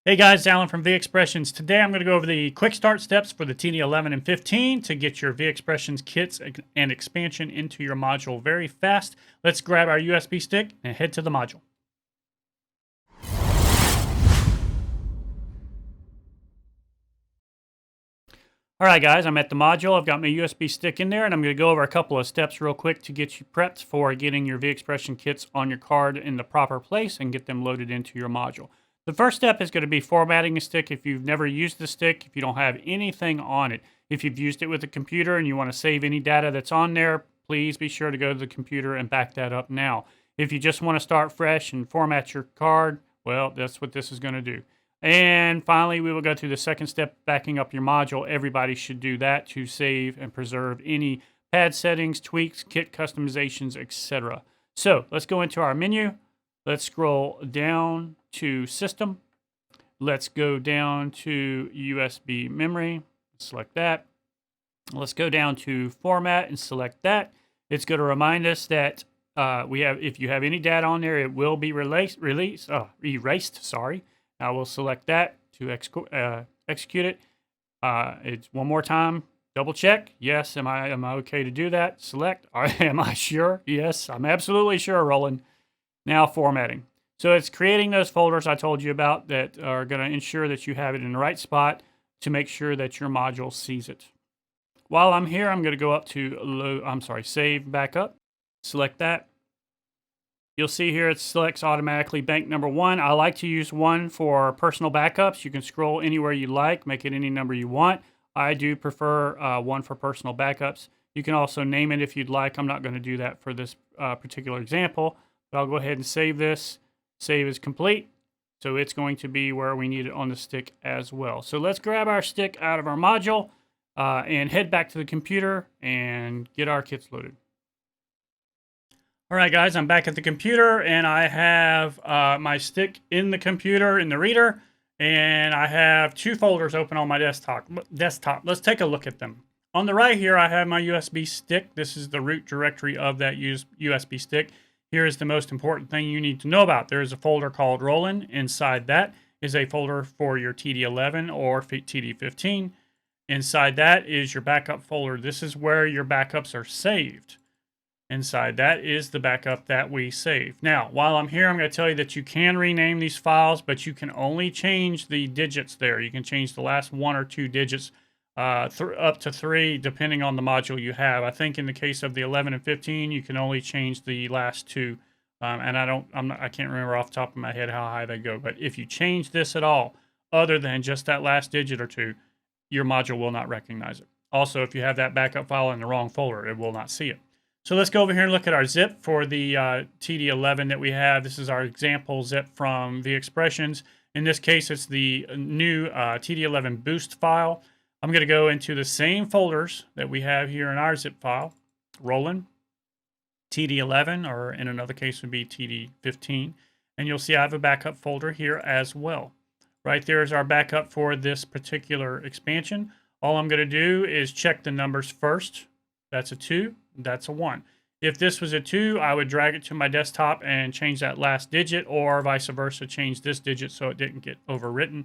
Hey guys, Alan from V Expressions. Today I'm going to go over the quick start steps for the TD-11 and 15 to get your V Expressions kits and expansion into your module very fast. Let's grab our USB stick and head to the module. Alright guys, I'm at the module. I've got my USB stick in there and I'm going to go over a couple of steps real quick to get you prepped for getting your V Expression kits on your card in the proper place and get them loaded into your module. The first step is going to be formatting the stick. If you've never used the stick, if you don't have anything on it, if you've used it with a computer and you want to save any data that's on there, please be sure to go to the computer and back that up now. If you just want to start fresh and format your card, well, that's what this is going to do. And finally, we will go through the second step, backing up your module. Everybody should do that to save and preserve any pad settings, tweaks, kit customizations, etc. So let's go into our menu. Let's scroll down to System. Let's go down to USB memory. Select that. Let's go down to Format and select that. It's going to remind us that if you have any data on there, it will be erased. Sorry. I will select that to execute it. It's one more time. Double check. Yes, am I okay to do that? Select. Am I sure? Yes, I'm absolutely sure, Roland. Now formatting. So it's creating those folders I told you about that are going to ensure that you have it in the right spot to make sure that your module sees it. While I'm here, I'm going to go up to Save Backup. Select that. You'll see here it selects automatically bank number 1. I like to use 1 for personal backups. You can scroll anywhere you like, make it any number you want. I do prefer 1 for personal backups. You can also name it if you'd like. I'm not going to do that for this particular example, but I'll go ahead and save this. Save is complete, so it's going to be where we need it on the stick as well. So let's grab our stick out of our module and head back to the computer and get our kits loaded. All right, guys, I'm back at the computer, and I have my stick in the computer, in the reader, and I have 2 folders open on my desktop. Let's take a look at them. On the right here, I have my USB stick. This is the root directory of that USB stick. Here is the most important thing you need to know about. There is a folder called Roland. Inside that is a folder for your TD-11 or TD-15. Inside that is your backup folder. This is where your backups are saved. Inside that is the backup that we saved. Now, while I'm here, I'm going to tell you that you can rename these files, but you can only change the digits there. You can change the last 1 or 2 digits up to 3, depending on the module you have. I think in the case of the 11 and 15, you can only change the last 2. And I can't remember off the top of my head how high they go. But if you change this at all, other than just that last digit or 2, your module will not recognize it. Also, if you have that backup file in the wrong folder, it will not see it. So let's go over here and look at our zip for the TD-11 that we have. This is our example zip from V Expressions. In this case, it's the new TD-11 boost file. I'm going to go into the same folders that we have here in our zip file. Roland, TD-11, or in another case would be TD-15. And you'll see I have a backup folder here as well. Right there is our backup for this particular expansion. All I'm going to do is check the numbers first. That's a 2. That's a 1. If this was a 2, I would drag it to my desktop and change that last digit, or vice versa, change this digit so it didn't get overwritten.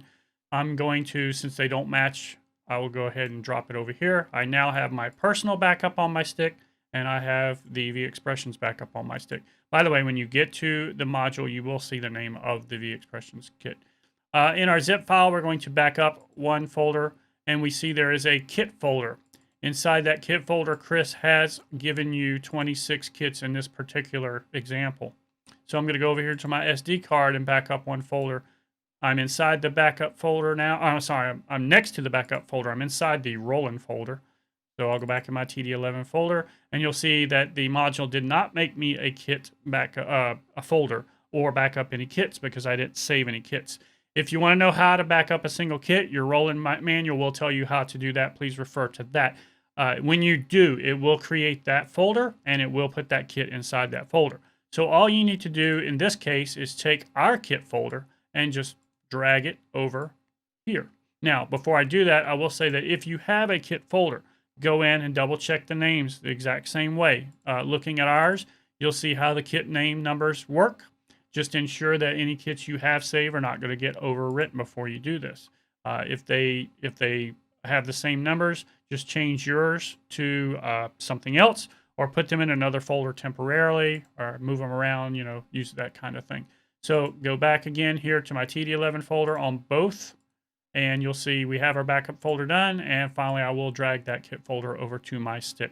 I'm going to, since they don't match, I will go ahead and drop it over here. I now have my personal backup on my stick, and I have the V Expressions backup on my stick. By the way, when you get to the module, you will see the name of the V Expressions kit. In our zip file, we're going to back up 1 folder, and we see there is a kit folder. Inside that kit folder, Chris has given you 26 kits in this particular example. So I'm going to go over here to my SD card and back up 1 folder. I'm inside the backup folder now. I'm next to the backup folder. I'm inside the Roland folder. So I'll go back in my TD-11 folder, and you'll see that the module did not make me a kit a folder or back up any kits because I didn't save any kits. If you want to know how to back up a single kit, your Roland manual will tell you how to do that. Please refer to that. When you do, it will create that folder, and it will put that kit inside that folder. So all you need to do in this case is take our kit folder and just drag it over here. Now, before I do that, I will say that if you have a kit folder, go in and double check the names the exact same way. Looking at ours, you'll see how the kit name numbers work. just ensure that any kits you have saved are not going to get overwritten before you do this. If they have the same numbers, just change yours to something else, or put them in another folder temporarily, or move them around, use that kind of thing. So go back again here to my TD-11 folder on both, and you'll see we have our backup folder done. And finally, I will drag that kit folder over to my stick.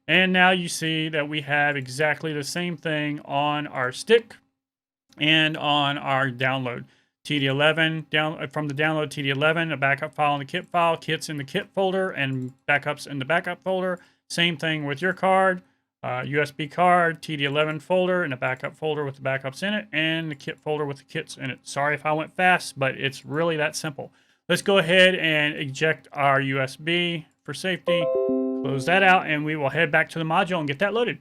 And now you see that we have exactly the same thing on our stick and on our download. TD-11, from the download TD-11, a backup file in the kit file, kits in the kit folder, and backups in the backup folder. Same thing with your card, USB card, TD-11 folder, and a backup folder with the backups in it, and the kit folder with the kits in it. Sorry if I went fast, but it's really that simple. Let's go ahead and eject our USB for safety, close that out, and we will head back to the module and get that loaded.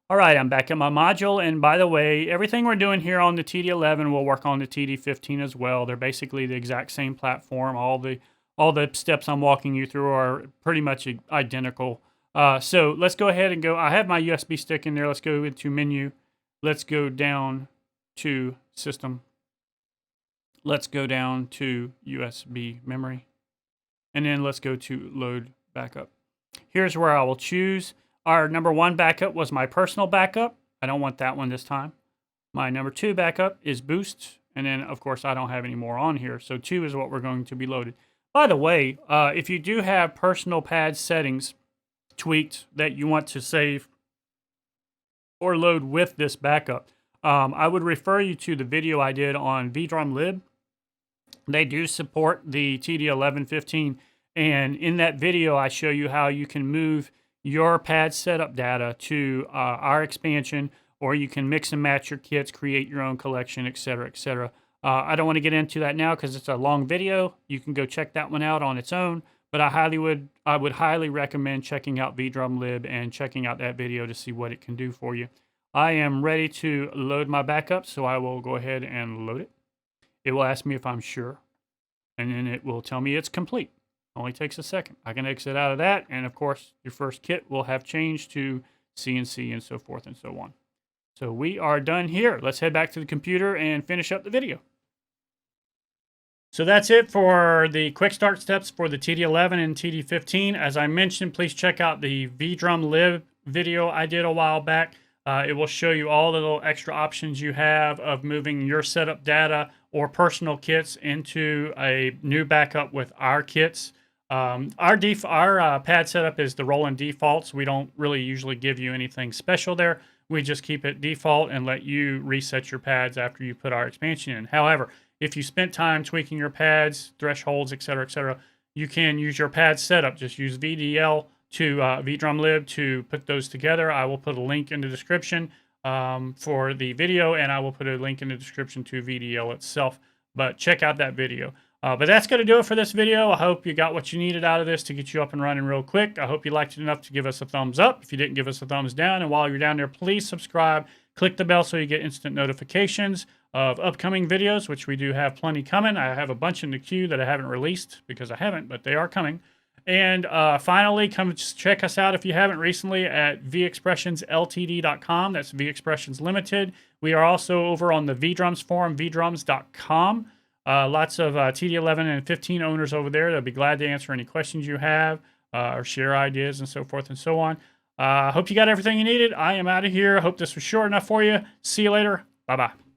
All right, I'm back at my module, and by the way, everything we're doing here on the TD-11 will work on the TD-15 as well. They're basically the exact same platform. All the steps I'm walking you through are pretty much identical. So let's go ahead and go. I have my USB stick in there. Let's go into menu. Let's go down to system. Let's go down to USB memory, and then let's go to load backup. Here's where I will choose. Our number 1 backup was my personal backup. I don't want that one this time. My number 2 backup is Boost. And then, of course, I don't have any more on here. So 2 is what we're going to be loaded. By the way, if you do have personal pad settings tweaked that you want to save or load with this backup, I would refer you to the video I did on VDrumLib. They do support the TD-1115. And in that video, I show you how you can move your pad setup data to our expansion, or you can mix and match your kits, create your own collection, etc., etc. I don't want to get into that now because it's a long video. You can go check that one out on its own, but I would highly recommend checking out VDrumLib and checking out that video to see what it can do for you. I am ready to load my backup, so I will go ahead and load it. It will ask me if I'm sure, and then it will tell me it's complete. Only takes a second. I can exit out of that, and of course, your first kit will have changed to CNC and so forth and so on. So we are done here. Let's head back to the computer and finish up the video. So that's it for the quick start steps for the TD-11 and TD-15. As I mentioned, please check out the VDrumLib video I did a while back. It will show you all the little extra options you have of moving your setup data or personal kits into a new backup with our kits. Our pad setup is the Roland defaults. We don't really usually give you anything special there. We just keep it default and let you reset your pads after you put our expansion in. However, if you spent time tweaking your pads, thresholds, etc., you can use your pad setup. Just use VDL to VDrumLib to put those together. I will put a link in the description for the video, and I will put a link in the description to VDL itself. But check out that video. But that's going to do it for this video. I hope you got what you needed out of this to get you up and running real quick. I hope you liked it enough to give us a thumbs up. If you didn't, give us a thumbs down. And while you're down there, please subscribe. Click the bell so you get instant notifications of upcoming videos, which we do have plenty coming. I have a bunch in the queue that I haven't released because I haven't, but they are coming. And finally, come check us out if you haven't recently at VExpressionslTd.com. That's V Expressions Ltd. We are also over on the VDrums forum, vdrums.com. Lots of TD-11 and 15 owners over there. They'll be glad to answer any questions you have or share ideas and so forth and so on. Hope you got everything you needed. I am out of here. I hope this was short enough for you. See you later. Bye-bye.